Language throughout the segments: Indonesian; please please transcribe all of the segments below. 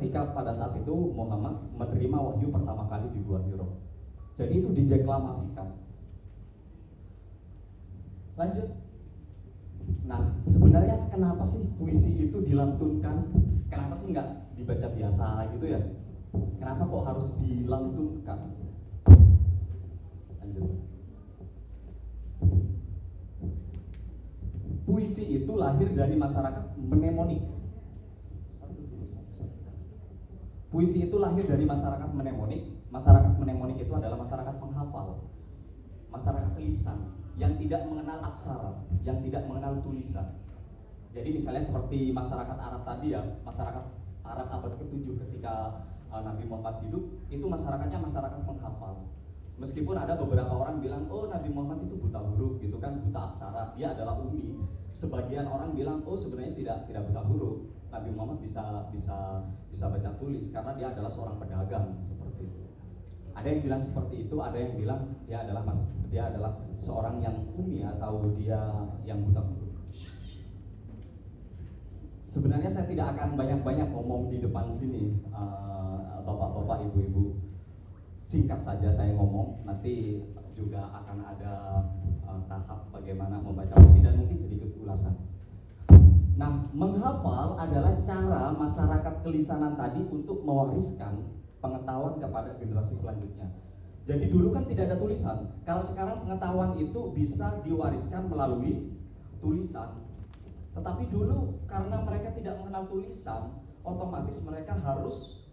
ketika pada saat itu Muhammad menerima wahyu pertama kali di Gua Hiro. Jadi itu dideklamasikan. Lanjut. Nah, sebenarnya kenapa sih puisi itu dilantunkan? Kenapa sih nggak dibaca biasa gitu ya? Kenapa kok harus dilantunkan? Lanjut. Puisi itu lahir dari masyarakat mnemonik. Puisi itu lahir dari masyarakat mnemonik. Masyarakat mnemonik itu adalah masyarakat penghafal, masyarakat lisan yang tidak mengenal aksara, yang tidak mengenal tulisan. Jadi misalnya seperti masyarakat Arab tadi ya, masyarakat Arab abad ke-7 ketika Nabi Muhammad hidup, itu masyarakatnya masyarakat penghafal. Meskipun ada beberapa orang bilang, oh Nabi Muhammad itu buta huruf gitu kan, buta aksara, dia adalah ummi. Sebagian orang bilang, oh sebenarnya tidak buta huruf, Nabi Muhammad bisa baca tulis karena dia adalah seorang pedagang seperti itu. Ada yang bilang seperti itu, ada yang bilang dia adalah seorang yang ummi atau dia yang buta huruf. Sebenarnya saya tidak akan banyak-banyak ngomong di depan sini, bapak-bapak, ibu-ibu. Singkat saja saya ngomong, nanti juga akan ada tahap bagaimana membaca puisi dan mungkin sedikit ulasan. Nah, menghafal adalah cara masyarakat kelisanan tadi untuk mewariskan pengetahuan kepada generasi selanjutnya. Jadi dulu kan tidak ada tulisan. Kalau sekarang pengetahuan itu bisa diwariskan melalui tulisan. Tetapi dulu karena mereka tidak mengenal tulisan, otomatis mereka harus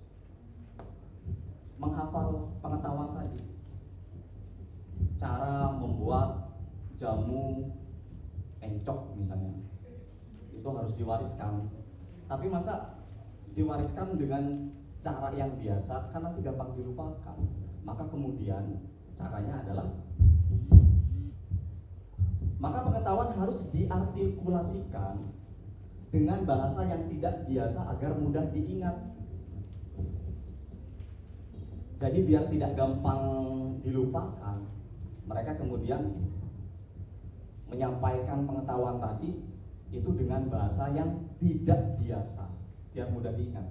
menghafal pengetahuan tadi. Cara membuat jamu encok misalnya, itu harus diwariskan. Tapi masa diwariskan dengan cara yang biasa, kan nanti gampang dilupakan. Maka kemudian caranya adalah pengetahuan harus diartikulasikan dengan bahasa yang tidak biasa agar mudah diingat. Jadi biar tidak gampang dilupakan, mereka kemudian menyampaikan pengetahuan tadi itu dengan bahasa yang tidak biasa, biar mudah diingat.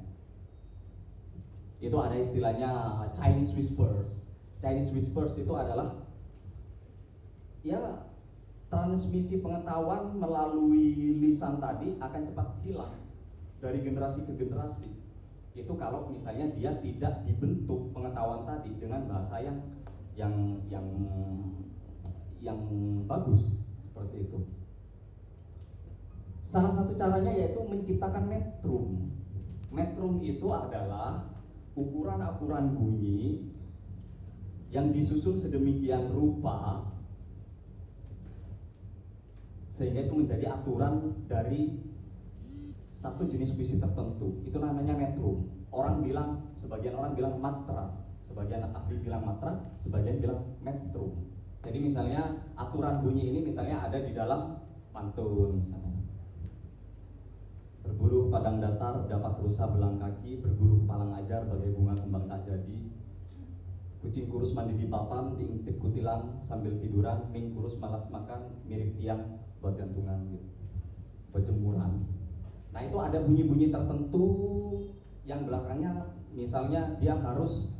Itu ada istilahnya Chinese whispers. Chinese whispers itu adalah ya transmisi pengetahuan melalui lisan tadi akan cepat hilang dari generasi ke generasi. Itu kalau misalnya dia tidak dibentuk pengetahuan tadi dengan bahasa yang bagus seperti itu. Salah satu caranya yaitu menciptakan metrum. Metrum itu adalah ukuran-ukuran bunyi yang disusun sedemikian rupa sehingga itu menjadi aturan dari satu jenis puisi tertentu. Itu namanya metrum. Sebagian orang bilang matra, sebagian ahli bilang matra, sebagian bilang metrum. Jadi misalnya aturan bunyi ini misalnya ada di dalam pantun misalnya. Berburu padang datar dapat rusa belang kaki, berburu kepala ngajar bagai bunga kembang tak jadi. Kucing kurus mandi di papan, diintip kutilang sambil tiduran, ming kurus malas makan, mirip tiang buat gantungan gitu. Buat jemuran. Nah itu ada bunyi-bunyi tertentu yang belakangnya misalnya dia harus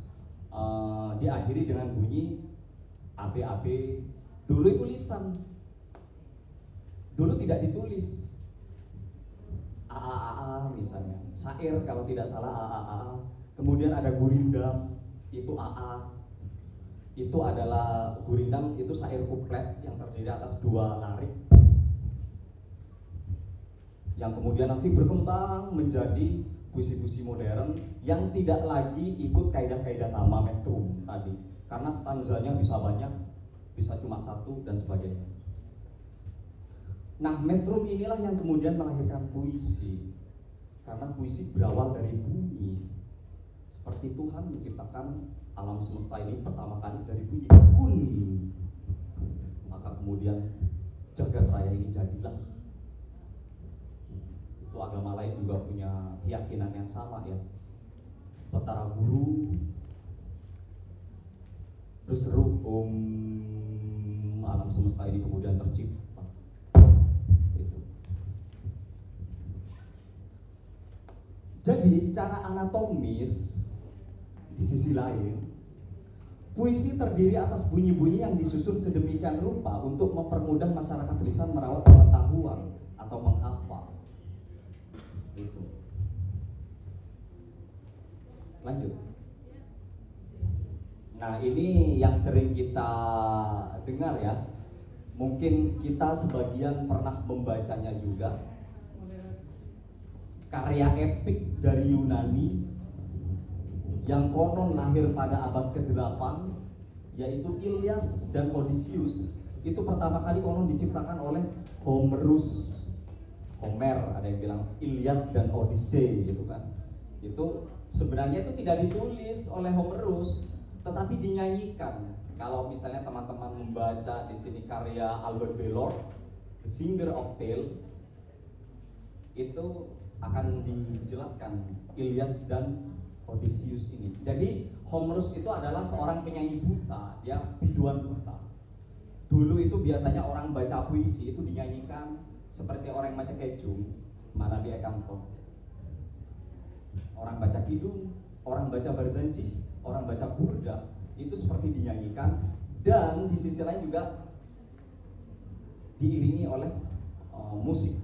diakhiri dengan bunyi AB. Dulu itu lisan, dulu tidak ditulis. A misalnya, syair kalau tidak salah A. Kemudian ada gurindam, itu AA. Itu adalah gurindam, itu syair kuplet yang terdiri atas 2 larik yang kemudian nanti berkembang menjadi puisi-puisi modern yang tidak lagi ikut kaidah-kaidah nama metrum tadi karena stanzanya bisa banyak, bisa cuma 1 dan sebagainya. Nah, metrum inilah yang kemudian melahirkan puisi karena puisi berawal dari bunyi. Seperti Tuhan menciptakan alam semesta ini pertama kali dari bunyi kun, maka kemudian jagat raya ini jadilah. Itu agama lain juga punya keyakinan yang sama ya. Betara guru berseru alam semesta ini kemudian tercipta. Itu. Jadi secara anatomis, di sisi lain, puisi terdiri atas bunyi-bunyi yang disusun sedemikian rupa untuk mempermudah masyarakat lisan merawat pengetahuan atau menghafal. Itu. Lanjut. Nah, ini yang sering kita dengar ya. Mungkin kita sebagian pernah membacanya juga. Karya epik dari Yunani yang konon lahir pada abad ke-8, yaitu Ilyas dan Odysseus. Itu pertama kali konon diciptakan oleh Homer, ada yang bilang Iliad dan Odyssey gitu kan. Itu sebenarnya itu tidak ditulis oleh Homerus, tetapi dinyanyikan. Kalau misalnya teman-teman membaca di sini karya Albert Belord, The Singer of Tales, itu akan dijelaskan Ilyas dan Odysseus ini. Jadi Homerus itu adalah seorang penyanyi buta, dia biduan buta. Dulu itu biasanya orang baca puisi itu dinyanyikan seperti orang baca kecung, mana dia kanto. Orang baca kidung, orang baca barzanji, orang baca burda, itu seperti dinyanyikan, dan di sisi lain juga diiringi oleh musik.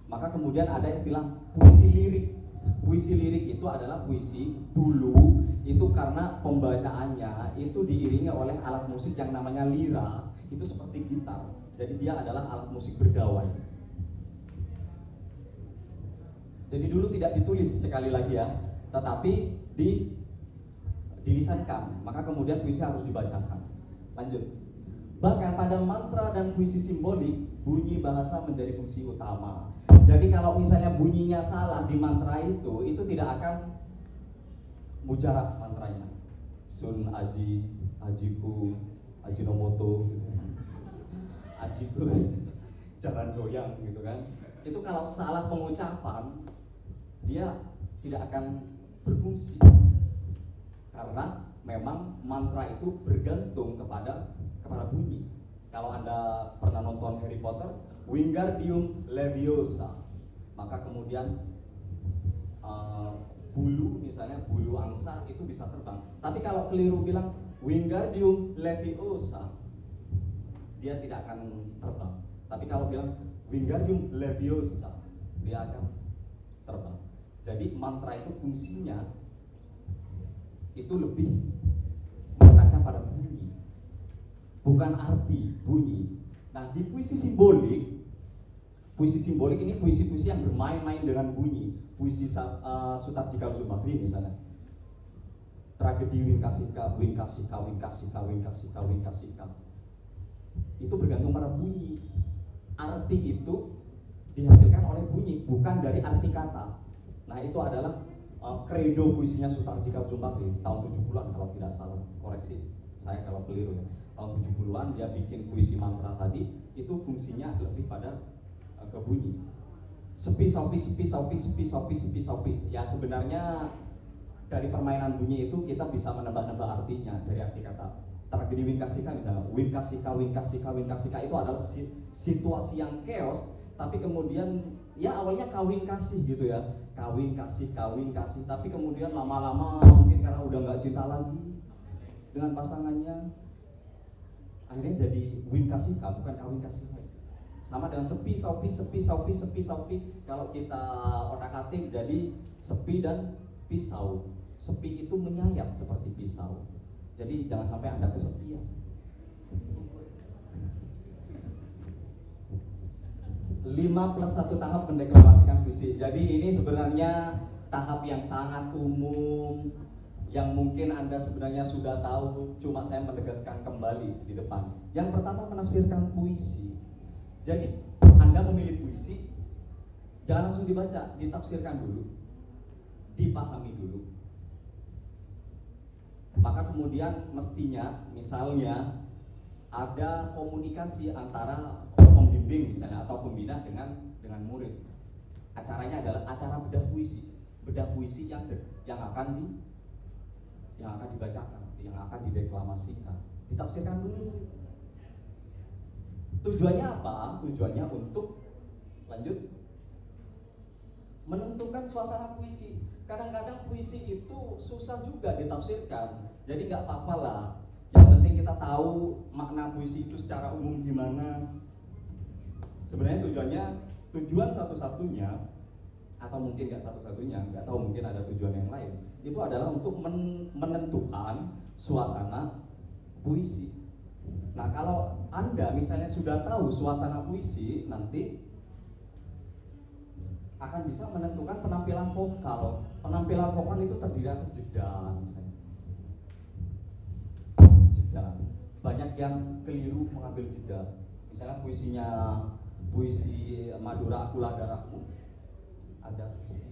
Maka kemudian ada istilah puisi lirik. Puisi lirik itu adalah puisi dulu itu karena pembacaannya itu diiringi oleh alat musik yang namanya lira, itu seperti gitar. Jadi dia adalah alat musik berdawai. Jadi dulu tidak ditulis sekali lagi ya, tetapi dilisankan. Maka kemudian puisi harus dibacakan. Lanjut. Bahkan pada mantra dan puisi simbolik, bunyi bahasa menjadi fungsi utama. Jadi kalau misalnya bunyinya salah di mantra itu tidak akan mujarab mantranya. Sun aji, ajiku, ajinomoto gitu. Ajiku jalan goyang gitu kan. Itu kalau salah pengucapan dia tidak akan berfungsi. Karena memang mantra itu bergantung kepada bunyi. Kalau Anda pernah nonton Harry Potter, Wingardium Leviosa, maka kemudian bulu, misalnya bulu angsa itu bisa terbang. Tapi kalau keliru bilang Wingardium Leviosa, dia tidak akan terbang. Tapi kalau bilang Wingardium Leviosa, dia akan terbang. Jadi mantra itu fungsinya itu lebih menekankan pada bunyi, bukan arti bunyi. Nah, di puisi simbolik ini puisi-puisi yang bermain-main dengan bunyi. Puisi Sutarji Kalsubagri misalnya, tragedi Winkasika, Winkasika, Winkasika, Winkasika, Winkasika, itu bergantung pada bunyi. Arti itu dihasilkan oleh bunyi, bukan dari arti kata. Nah, itu adalah kredo puisinya Sutarji Kalsubagri tahun 70-an kalau tidak salah, koreksi saya kalau keliru ya. Tahun 70-an dia bikin puisi mantra tadi, itu fungsinya lebih pada ke bunyi. Sepi sopi sepi sopi sepi sopi sepi sopi. Ya sebenarnya dari permainan bunyi itu kita bisa menebak-nebak artinya dari arti kata. Tragedi Winkasika misalnya, Winkasika, Winkasika, Winkasika itu adalah situasi yang chaos, tapi kemudian ya awalnya kawin kasih gitu ya, kawin kasih, tapi kemudian lama-lama mungkin karena udah nggak cinta lagi dengan pasangannya, akhirnya jadi Winkasika, bukan kawin kasih lagi. Sama dengan sepi, sopi, sepi, sopi, sepi, sopi. Kalau kita otak-atik jadi sepi dan pisau. Sepi itu menyayat seperti pisau. Jadi jangan sampai Anda kesepian. 5+1 tahap mendeklamasikan puisi. Jadi ini sebenarnya tahap yang sangat umum, yang mungkin Anda sebenarnya sudah tahu, cuma saya menegaskan kembali di depan. Yang pertama, menafsirkan puisi. Jadi Anda memilih puisi, jangan langsung dibaca, ditafsirkan dulu, dipahami dulu. Maka kemudian mestinya, misalnya ada komunikasi antara pembimbing misalnya atau pembina dengan murid. Acaranya adalah acara bedah puisi yang akan dibacakan, yang akan dideklamasikan, ditafsirkan dulu. Tujuannya apa? Tujuannya untuk lanjut menentukan suasana puisi. Kadang-kadang puisi itu susah juga ditafsirkan. Jadi nggak apa-apa lah. Yang penting kita tahu makna puisi itu secara umum gimana. Sebenarnya tujuan satu-satunya, atau mungkin nggak satu-satunya, nggak tahu, mungkin ada tujuan yang lain. Itu adalah untuk menentukan suasana puisi. Nah, kalau Anda misalnya sudah tahu suasana puisi, nanti akan bisa menentukan penampilan vokal. Penampilan vokal itu terdiri atas jeda, misalnya. Jeda. Banyak yang keliru mengambil jeda. Misalnya puisi Madura Akulah Darahmu. Ada puisi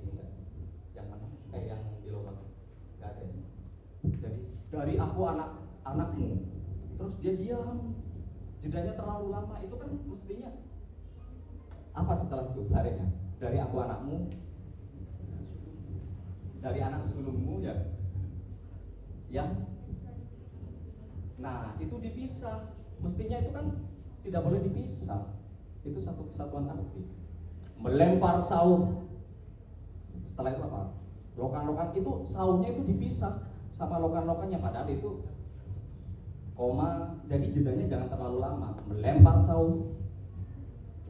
yang mana? Yang di lubang. Gak ada. Jadi dari aku anakmu, terus dia diam, jedanya terlalu lama. Itu kan mestinya apa setelah itu larinya? Dari aku anakmu, dari anak sulungmu, ya, yang, nah itu dipisah. Mestinya itu kan tidak boleh dipisah. Itu satu kesatuan arti. Melempar sauh. Setelah itu apa? Lokan-lokan, itu sauhnya itu dipisah sama lokan-lokannya, padahal itu koma, jadi jedanya jangan terlalu lama. Melempar sauh,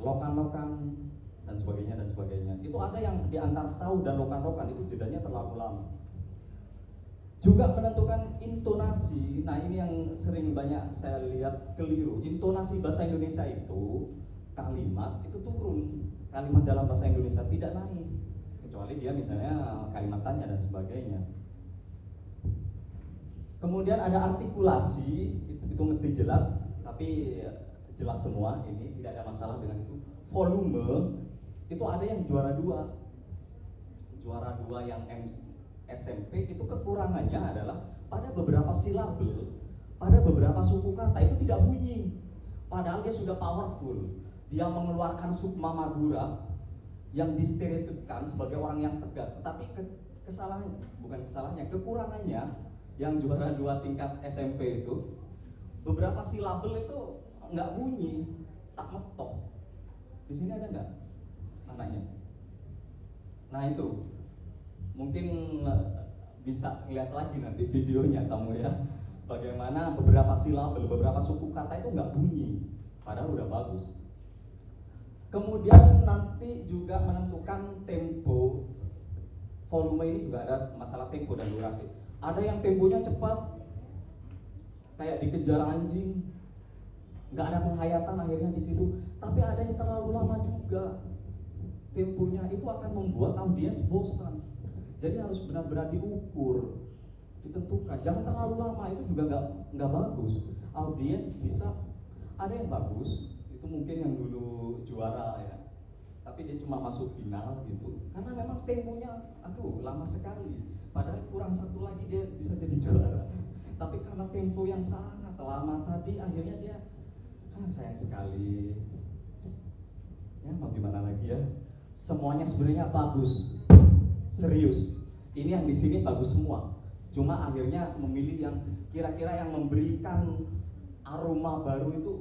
lokan-lokan, dan sebagainya. Itu ada yang di antara sauh dan lokan-lokan itu jedanya terlalu lama. Juga menentukan intonasi. Nah, ini yang sering banyak saya lihat keliru. Intonasi bahasa Indonesia itu, kalimat itu turun. Kalimat dalam bahasa Indonesia tidak naik, kecuali dia misalnya kalimat tanya dan sebagainya. Kemudian ada artikulasi, itu mesti jelas, tapi jelas semua, ini tidak ada masalah dengan itu. Volume, itu ada yang juara dua yang SMP, itu kekurangannya adalah pada beberapa silabel, pada beberapa suku kata itu tidak bunyi, padahal dia sudah powerful. Dia mengeluarkan sukma Madura yang distereotipkan sebagai orang yang tegas, tetapi kekurangannya yang juara 2 tingkat SMP itu, beberapa silabel itu nggak bunyi, tak metoh. Di sini ada nggak anaknya? Nah itu mungkin bisa lihat lagi nanti videonya kamu ya, bagaimana beberapa silabel, beberapa suku kata itu nggak bunyi, padahal udah bagus. Kemudian nanti juga menentukan tempo. Volume ini juga ada masalah tempo dan durasi. Ada yang temponya cepat, kayak dikejar anjing, nggak ada penghayatan akhirnya di situ. Tapi ada yang terlalu lama juga. Temponya itu akan membuat audiens bosan. Jadi harus benar-benar diukur, ditentukan. Jangan terlalu lama, itu juga nggak bagus. Audiens bisa, ada yang bagus, itu mungkin yang dulu juara ya, tapi dia cuma masuk final gitu, karena memang temponya lama sekali. Padahal kurang satu lagi dia bisa jadi juara. Tapi karena tempo yang sangat lama tadi, akhirnya dia sayang sekali. Ya mau gimana lagi ya? Semuanya sebenarnya bagus. Serius, ini yang di sini bagus semua. Cuma akhirnya memilih yang kira-kira yang memberikan aroma baru itu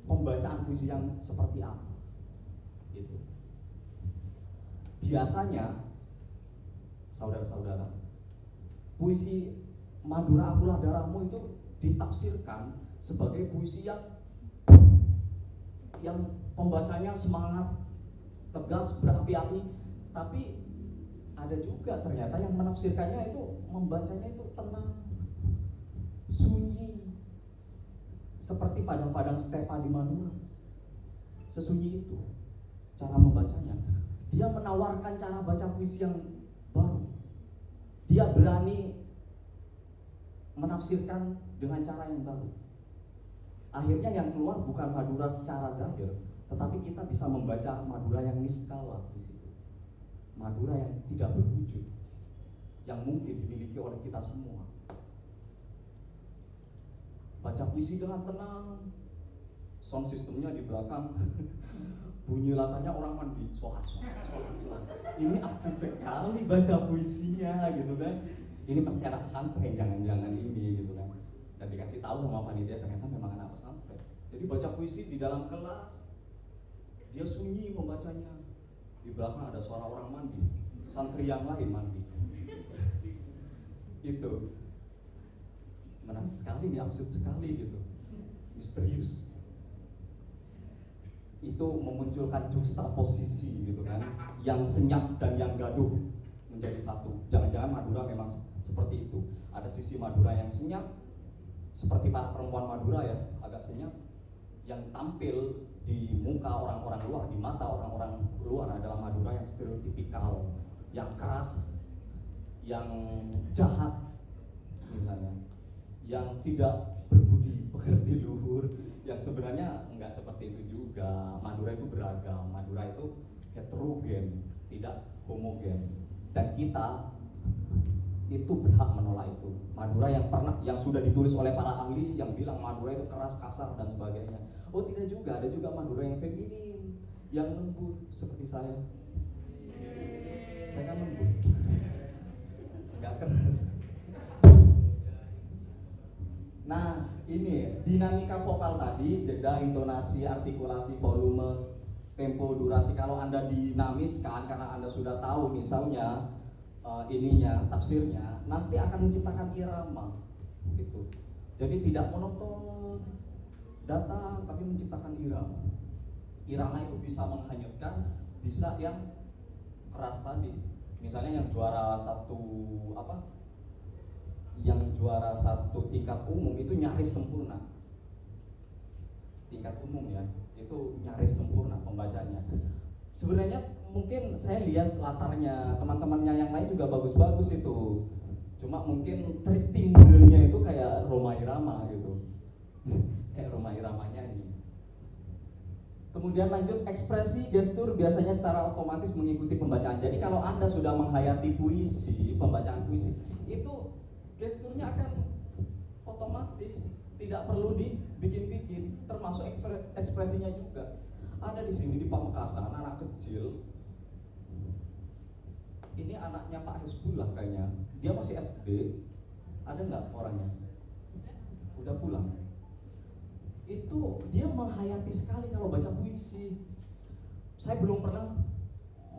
pembacaan puisi yang seperti apa. Gitu. Biasanya, saudara-saudara, puisi Madura Akulah Darahmu itu ditafsirkan sebagai puisi yang pembacanya semangat, tegas, berapi-api, tapi ada juga ternyata yang menafsirkannya itu membacanya itu tenang, sunyi, seperti padang-padang stepa di Madura. Sesunyi itu cara membacanya. Dia menawarkan cara baca puisi yang baru. Dia berani menafsirkan dengan cara yang baru. Akhirnya yang keluar bukan Madura secara zahir, tetapi kita bisa membaca Madura yang niskala di situ. Madura yang tidak berwujud, yang mungkin dimiliki oleh kita semua. Baca puisi dengan tenang, sound systemnya di belakang, bunyi latarnya orang mandi, suara. Ini aktif sekali baca puisinya gitu kan. Ini pasti anak pesantren, jangan-jangan ini gitu kan. Dan dikasih tahu sama panitia ternyata memang anak pesantren. Jadi baca puisi di dalam kelas, dia sunyi membacanya. Di belakang ada suara orang mandi. santri yang lain mandi. Itu menarik sekali nih, absurd sekali gitu, misterius. Itu memunculkan juxtaposisi gitu kan, yang senyap dan yang gaduh menjadi satu. Jangan-jangan Madura memang seperti itu. Ada sisi Madura yang senyap, seperti para perempuan Madura ya, agak senyap. Yang tampil di muka orang-orang luar, di mata orang-orang luar adalah Madura yang stereotipikal, yang keras, yang jahat misalnya, yang tidak berbudi pekerti luhur, yang sebenarnya enggak seperti itu juga. Madura itu beragam, Madura itu heterogen, tidak homogen, dan kita itu berhak menolak itu. Madura yang sudah ditulis oleh para ahli yang bilang Madura itu keras, kasar dan sebagainya. Oh tidak juga, ada juga Madura yang feminin, yang lembut seperti saya. Saya kan lembut, nggak keras. Nah ini dinamika vokal tadi, jeda, intonasi, artikulasi, volume, tempo, durasi. Kalau Anda dinamiskan karena Anda sudah tahu misalnya tafsirnya, nanti akan menciptakan irama gitu. Jadi tidak monoton, datar, tapi menciptakan irama. Irama itu bisa menghanyutkan, bisa yang keras tadi. Misalnya yang juara satu tingkat umum itu nyaris sempurna. Tingkat umum ya, itu nyaris sempurna pembacanya. Sebenarnya mungkin saya lihat latarnya teman-temannya yang lain juga bagus-bagus itu. Cuma mungkin trik timbulnya itu kayak Rhoma Irama gitu. Kayak Rhoma Iramanya ini. Kemudian lanjut, ekspresi gestur biasanya secara otomatis mengikuti pembacaan. Jadi kalau Anda sudah menghayati puisi, pembacaan puisi, itu gesturnya akan otomatis, tidak perlu dibikin-bikin, termasuk ekspresinya juga. Ada di sini di Pamekasan anak kecil. Ini anaknya Pak Hezbollah kayaknya. Dia masih SD. Ada nggak orangnya? Udah pulang. Itu dia menghayati sekali kalau baca puisi. Saya belum pernah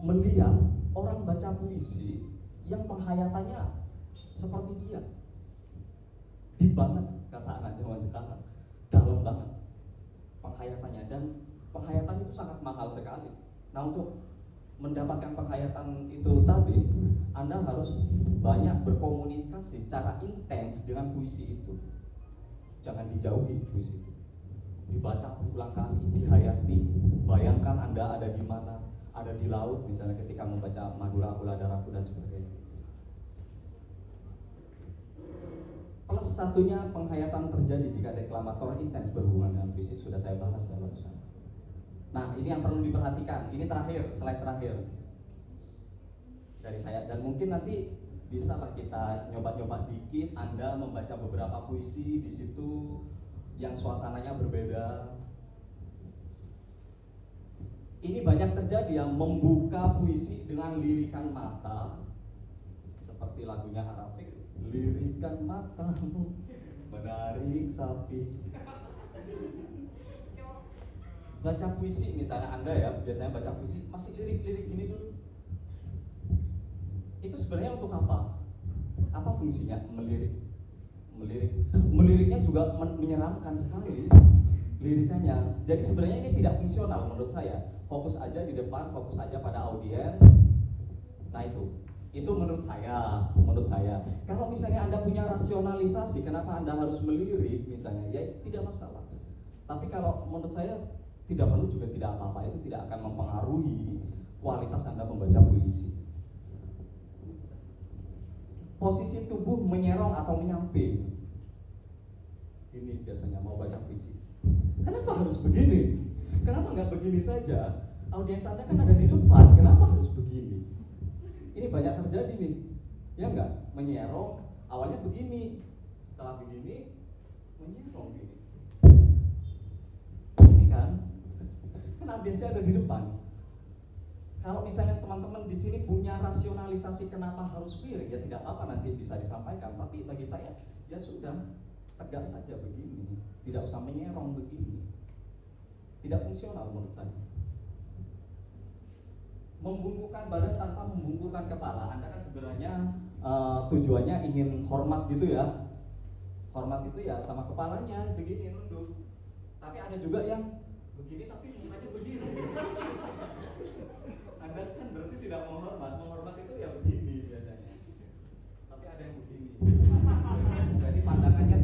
melihat orang baca puisi yang penghayatannya seperti dia. Deep banget kata anak zaman sekarang, dalam banget penghayatannya, dan penghayatan itu sangat mahal sekali. Nah untuk mendapatkan penghayatan itu tadi, Anda harus banyak berkomunikasi secara intens dengan puisi itu. Jangan dijauhi puisi itu, dibaca berulang kali, dihayati. Bayangkan Anda ada di mana, ada di laut misalnya ketika membaca Madura Akula Daraku dan sebagainya. Plus satunya, penghayatan terjadi jika deklamator intens berhubungan dengan puisi. Sudah saya bahas ya barusan. Nah ini yang perlu diperhatikan. Ini terakhir, slide terakhir dari saya. Dan mungkin nanti bisa lah kita nyoba-nyoba dikit. Anda membaca beberapa puisi di situ yang suasananya berbeda. Ini banyak terjadi yang membuka puisi dengan lirikan mata, seperti lagunya Arafik, lirikan matamu menarik sapi. Baca puisi misalnya Anda ya, biasanya baca puisi masih lirik-lirik gini dulu. Itu sebenarnya untuk apa? Apa fungsinya melirik? Meliriknya juga menyeramkan sekali lirikannya. Jadi sebenarnya ini tidak fungsional menurut saya. Fokus aja di depan, fokus aja pada audiens. Nah itu menurut saya. Kalau misalnya Anda punya rasionalisasi kenapa Anda harus melirik misalnya, ya tidak masalah. Tapi kalau menurut saya tidak perlu juga tidak apa-apa. Itu tidak akan mempengaruhi kualitas Anda membaca puisi. Posisi tubuh menyerong atau menyamping. Ini biasanya mau baca puisi. Kenapa harus begini? Kenapa nggak begini saja? Audiens Anda kan ada di depan. Kenapa harus begini? Ini banyak terjadi nih, ya nggak? Menyerong, awalnya begini, setelah begini menyerong gini. Ini kan audiensnya ada di depan. Kalau misalnya teman-teman di sini punya rasionalisasi kenapa harus miring, ya tidak apa-apa, nanti bisa disampaikan. Tapi bagi saya, ya sudah, tegak saja begini, tidak usah menyerong begini. Tidak fungsional menurut saya. Membungkukkan badan tanpa membungkukkan kepala. Anda kan sebenarnya tujuannya ingin hormat gitu ya. Hormat itu ya sama kepalanya begini nunduk. Tapi ada juga yang begini tapi mukanya begini. Anda kan berarti tidak menghormat. Menghormat itu ya begini biasanya. Tapi ada yang begini. Jadi pandangannya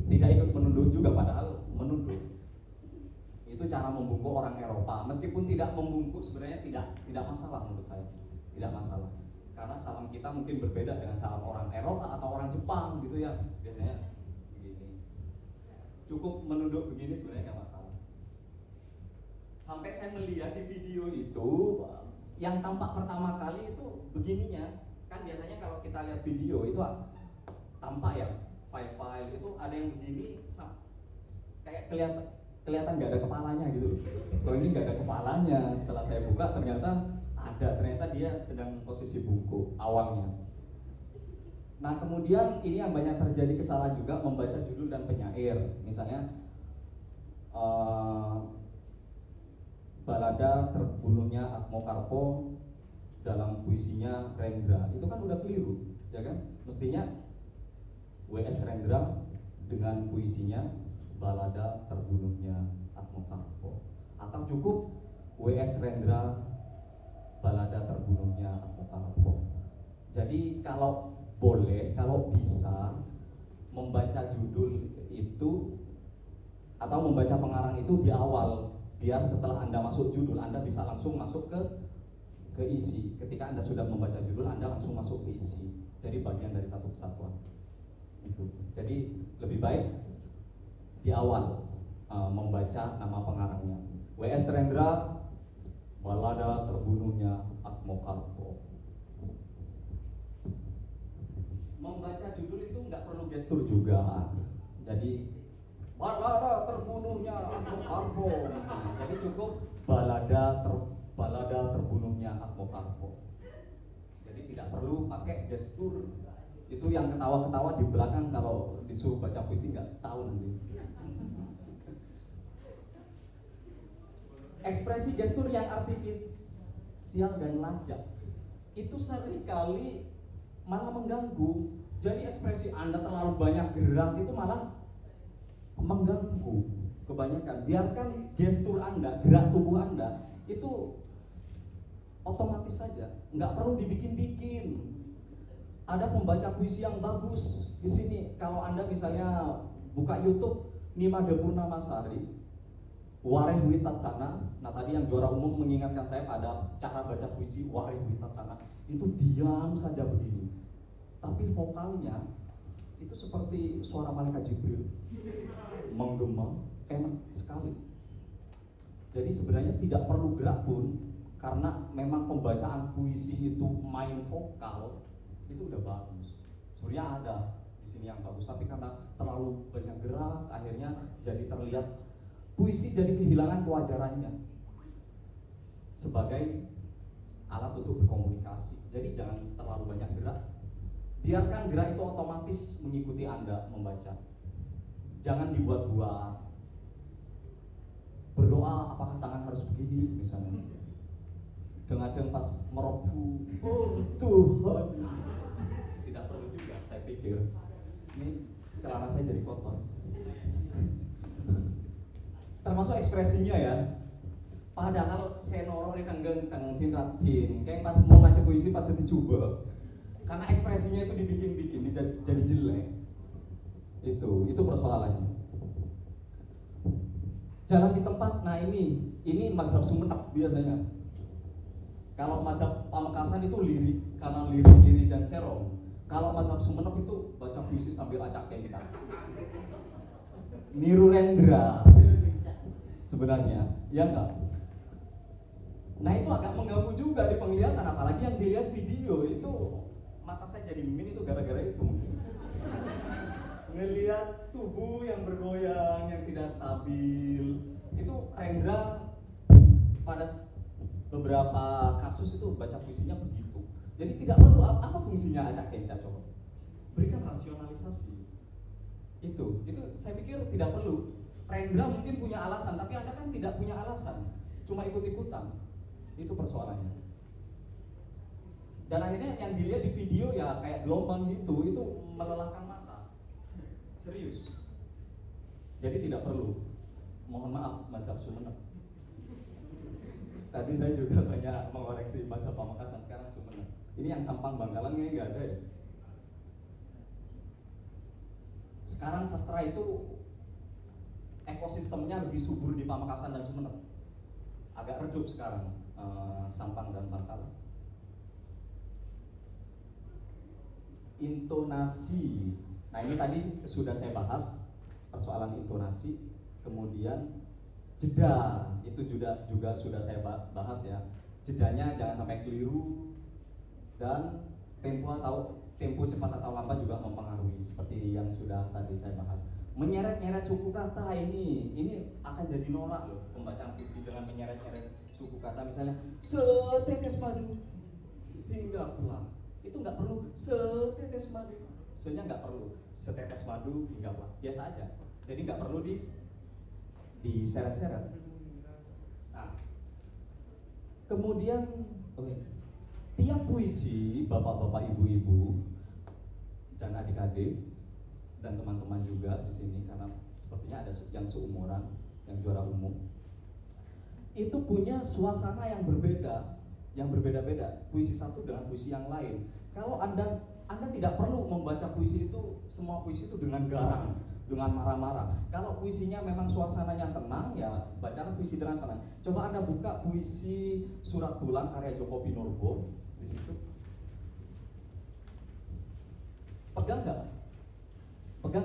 tidak ikut menunduk juga, padahal menunduk. Itu cara membungkuk orang Eropa. Meskipun tidak membungkuk sebenarnya tidak masalah menurut saya. Tidak masalah. Karena salam kita mungkin berbeda dengan salam orang Eropa atau orang Jepang gitu ya. Biasanya begini. Cukup menunduk begini sebenarnya nggak masalah. Sampai saya melihat di video itu yang tampak pertama kali itu begininya. Kan biasanya kalau kita lihat video itu tampak ya file-file itu ada yang begini kayak kelihatan nggak ada kepalanya gitu. Kalau ini nggak ada kepalanya, setelah saya buka ternyata dia sedang posisi bungkuk awalnya. Nah kemudian ini yang banyak terjadi kesalahan juga, membaca judul dan penyair. Misalnya balada terbunuhnya Atmokarpo dalam puisinya Rendra, itu kan udah keliru, ya kan? Mestinya W.S. Rendra dengan puisinya balada terbunuhnya Atmokarpo, atau cukup W.S. Rendra balada terbunuhnya Atmokarpo. Jadi kalau boleh, kalau bisa membaca judul itu atau membaca pengarang itu di awal, biar setelah Anda masuk judul Anda bisa langsung masuk ke isi. Ketika Anda sudah membaca judul Anda langsung masuk ke isi. Jadi bagian dari satu kesatuan. Itu. Jadi lebih baik di awal membaca nama pengarangnya. W.S. Rendra balada terbunuhnya Atmokarpo. Membaca judul itu nggak perlu gestur juga. Jadi balada terbunuhnya Atmokarpo misalnya. Jadi cukup balada terbunuhnya Atmokarpo. Jadi tidak perlu pakai gestur. Itu yang ketawa-ketawa di belakang kalau disuruh baca puisi nggak tahu nanti. Ekspresi gestur yang artifisial dan lacak itu seringkali malah mengganggu. Jadi ekspresi Anda terlalu banyak gerak itu malah mengganggu kebanyakan. Biarkan gestur Anda, gerak tubuh Anda itu otomatis saja, nggak perlu dibikin-bikin. Ada pembaca puisi yang bagus di sini. Kalau Anda misalnya buka YouTube Nimade Purnamasari, Wareh Witatsana. Nah tadi yang juara umum mengingatkan saya pada cara baca puisi Wareh Witatsana. Itu diam saja begini, tapi vokalnya itu seperti suara malaikat Jibril, menggema, enak sekali. Jadi sebenarnya tidak perlu gerak pun, karena memang pembacaan puisi itu main vokal itu udah bagus. Sebenarnya ada di sini yang bagus, tapi karena terlalu banyak gerak akhirnya jadi terlihat puisi jadi kehilangan kewajarannya sebagai alat untuk berkomunikasi. Jadi jangan terlalu banyak gerak. Biarkan gerak itu otomatis mengikuti Anda membaca. Jangan dibuat-buat. Berdoa apakah tangan harus begini misalnya. Kadang-kadang pas merobu, oh Tuhan. Tidak perlu juga, saya pikir. Ini celana saya jadi kotor. Termasuk ekspresinya ya. Padahal senoro rekanggeng tangtin ratin. Kayak pas mau baca puisi pada dicoba. Karena ekspresinya itu dibikin-bikin, jadi jelek. Itu persoalannya. Jalan di tempat, nah ini mazhab Sumenep biasanya. Kalau mazhab Pamekasan itu lirik, karena lirik iri dan serong. Kalau mazhab Sumenep itu baca puisi sambil acak kengkang. Niru Rendra sebenarnya, ya enggak? Nah itu agak mengganggu juga di penglihatan, apalagi yang dilihat video itu mata saya jadi mimin itu gara-gara itu mungkin. Ngelihat tubuh yang bergoyang, yang tidak stabil, itu Rendra pada beberapa kasus itu baca puisinya begitu. Jadi tidak perlu, apa fungsinya acak kenca coba? Berikan rasionalisasi. Itu saya pikir tidak perlu. Rendra mungkin punya alasan, tapi Anda kan tidak punya alasan. cuma ikut-ikutan. Itu persoalannya. Dan akhirnya yang dilihat di video ya kayak gelombang gitu, itu melelahkan mata. Serius. Jadi tidak perlu. Mohon maaf mazhab Sumeneb. Tadi saya juga banyak mengoreksi mazhab Pamekasan, sekarang Sumeneb. Ini yang Sampang Bangkalan kayaknya nggak ada ya. Sekarang sastra itu ekosistemnya lebih subur di Pamekasan dan Sumeneb. Agak redup sekarang Sampang dan Bangkalan. Intonasi. Nah, ini tadi sudah saya bahas persoalan intonasi. Kemudian jeda, itu juga sudah saya bahas ya. Jedanya jangan sampai keliru, dan tempo cepat atau lambat juga mempengaruhi, seperti yang sudah tadi saya bahas. Menyeret-nyeret suku kata ini akan jadi norak loh, pembacaan puisi dengan menyeret-nyeret suku kata. Misalnya setetes madu hingga pulang, itu nggak perlu setetes madu, sebenarnya nggak perlu setetes madu hingga pulang, biasa aja. Jadi nggak perlu diseret-seret. Nah, kemudian tiap puisi bapak-bapak, ibu-ibu, dan adik-adik dan teman-teman juga di sini, karena sepertinya ada yang seumuran, yang juara umum, itu punya suasana yang berbeda-beda. Puisi satu dengan puisi yang lain. Kalau anda tidak perlu membaca puisi itu, semua puisi itu dengan garang, dengan marah-marah. Kalau puisinya memang suasananya tenang, ya bacalah puisi dengan tenang. Coba Anda buka puisi Surat Bulan karya Djoko Pinurbo di situ. Pegang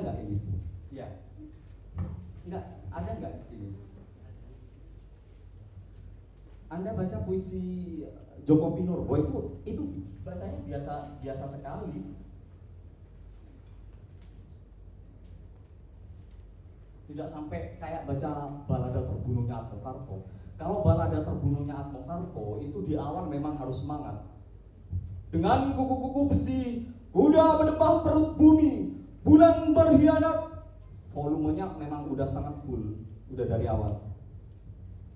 nggak ini? Ya. Nggak, ada nggak ini? Anda baca puisi Djoko Pinurbo itu bacanya biasa sekali. Tidak sampai kayak baca balada terbunuhnya Atmokarpo. Kalau balada terbunuhnya Atmokarpo itu di awal memang harus semangat. Dengan kuku-kuku besi, kuda menebah perut bumi, bulan berkhianat. Volumenya memang udah sangat full, udah dari awal.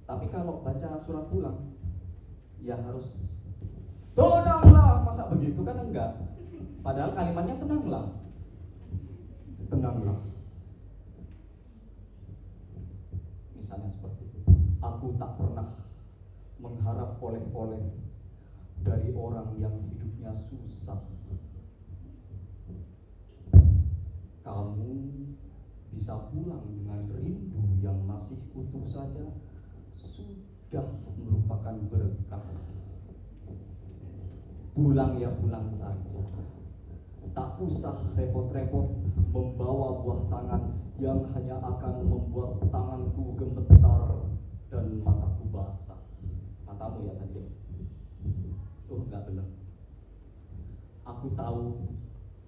Tapi kalau baca Surat Bulan, ya harus tenanglah, masa begitu kan enggak. Padahal kalimatnya tenanglah. Misalnya seperti itu. Aku tak pernah mengharap oleh-oleh dari orang yang hidupnya susah. Kamu bisa pulang dengan rindu yang masih utuh saja, sudah merupakan berkah. Pulang ya pulang saja. Tak usah repot-repot membawa buah tangan yang hanya akan membuat tanganku gemetar dan mataku basah. Matamu ya tadi. Oh, enggak benar. Aku tahu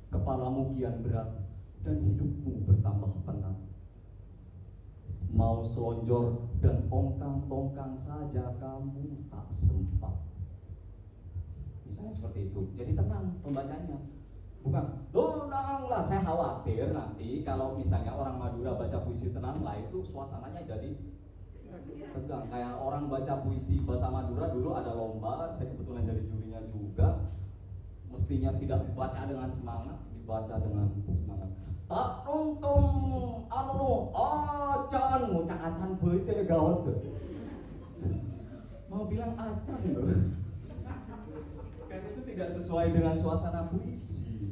kepalamu kian berat dan hidupmu bertambah penat. Mau selonjor dan ongkang-ongkang saja kamu tak sempat. Misalnya seperti itu. Jadi tenang pembacanya. Bukan, tenanglah, saya khawatir nanti kalau misalnya orang Madura baca puisi tenanglah, itu suasananya jadi tegang. Kayak orang baca puisi bahasa Madura, dulu ada lomba, saya kebetulan jadi jurinya juga. Mestinya tidak baca dengan semangat, dibaca dengan semangat. Tak nonton, acan, ngucak acan baca gawat tuh. Mau bilang acan loh. Kan itu tidak sesuai dengan suasana puisi.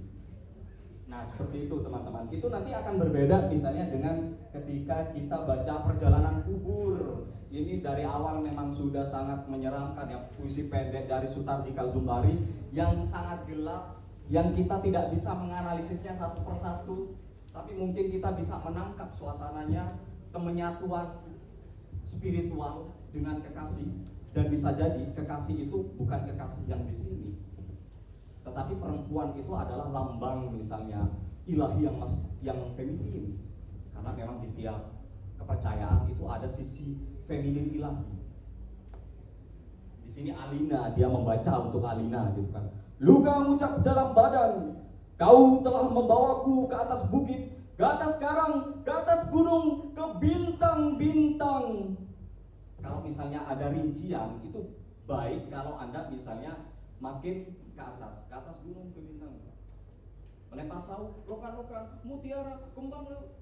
Nah seperti itu teman-teman. Itu nanti akan berbeda misalnya dengan ketika kita baca Perjalanan Kubur. Ini dari awal memang sudah sangat menyeramkan ya, puisi pendek dari Sutarji Kalzumbari yang sangat gelap, yang kita tidak bisa menganalisisnya satu persatu, tapi mungkin kita bisa menangkap suasananya, kemenyatuan spiritual dengan kekasih. Dan bisa jadi kekasih itu bukan kekasih yang di sini, tetapi perempuan itu adalah lambang misalnya ilahi yang feminin, karena memang di tiap kepercayaan itu ada sisi feminin ilahi. Di sini Alina, dia membaca untuk Alina gitu kan. Luka mengucap dalam badan, kau telah membawaku ke atas bukit, ke atas karang, ke atas gunung, ke bintang-bintang. Kalau misalnya ada rincian, itu baik kalau Anda misalnya makin ke atas gunung ke bintang, melempar sauk, lokan-lokan, mutiara, kembang laut,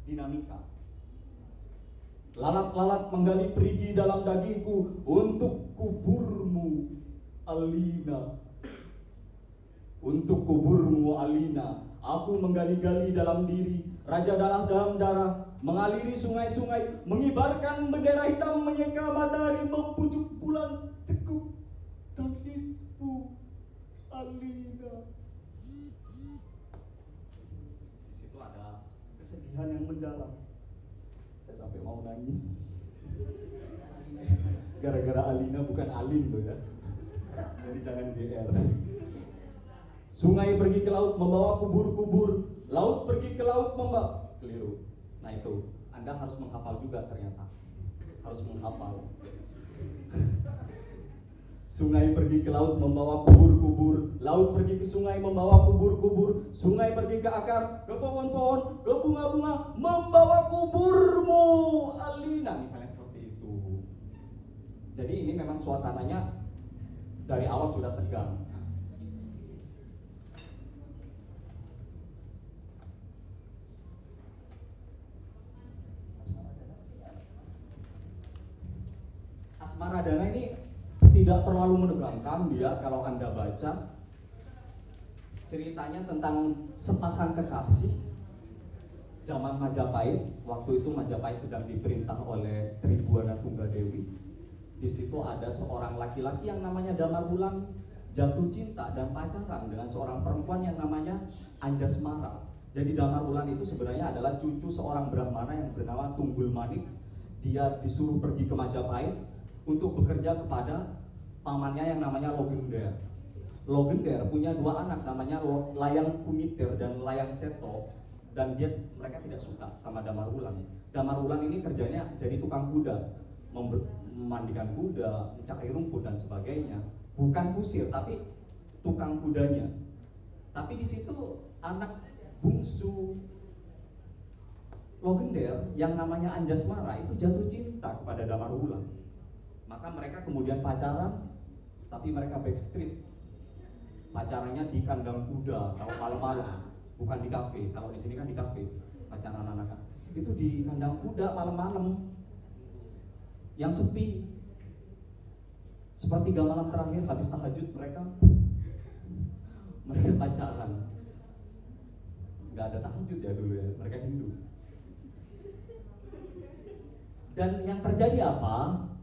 dinamika. Lalat-lalat menggali perigi dalam dagingku untuk kuburmu, Alina. Untuk kuburmu, Alina, aku menggali-gali dalam diri, raja dalam darah, mengaliri sungai-sungai, mengibarkan bendera hitam, menyeka matahari, mempucuk bulan, tekuk tangismu, Alina. Di situ ada kesedihan yang mendalam. Saya sampai mau nangis. Gara-gara Alina, bukan Alin loh ya. Jadi jangan GR. Sungai pergi ke laut membawa kubur-kubur, laut pergi ke laut membawa, keliru. Nah itu, Anda harus menghafal juga ternyata. Harus menghafal. Sungai pergi ke laut membawa kubur-kubur, laut pergi ke sungai membawa kubur-kubur, sungai pergi ke akar, ke pohon-pohon, ke bunga-bunga, membawa kuburmu, Alina. Misalnya seperti itu. Jadi ini memang suasananya dari awal sudah tegang. Asmaradana ini tidak terlalu menegangkan dia kalau Anda baca. Ceritanya tentang sepasang kekasih zaman Majapahit. Waktu itu Majapahit sedang diperintah oleh Tribuana Tunggadewi. Di situ ada seorang laki-laki yang namanya Damar Wulan jatuh cinta dan pacaran dengan seorang perempuan yang namanya Anjasmara. Jadi Damar Wulan itu sebenarnya adalah cucu seorang Brahmana yang bernama Tunggul Manik. Dia disuruh pergi ke Majapahit untuk bekerja kepada pamannya yang namanya Logender. Logender punya dua anak namanya Layang Kumitir dan Layang Seto, dan mereka tidak suka sama Damar Wulan. Damar Wulan ini kerjanya jadi tukang kuda, memandikan kuda, mencari rumput dan sebagainya. Bukan kusir tapi tukang kudanya. Tapi di situ anak bungsu Logender yang namanya Anjasmara itu jatuh cinta kepada Damar Wulan. Maka mereka kemudian pacaran, tapi mereka backstreet. Pacarannya di kandang kuda, kalau malam-malam, bukan di kafe. Kalau di sini kan di kafe, pacaran anak-anak. Itu di kandang kuda malam-malam, yang sepi. Sepertiga malam terakhir habis tahajud mereka pacaran. Nggak ada tahajud ya dulu ya, mereka Hindu. Dan yang terjadi apa?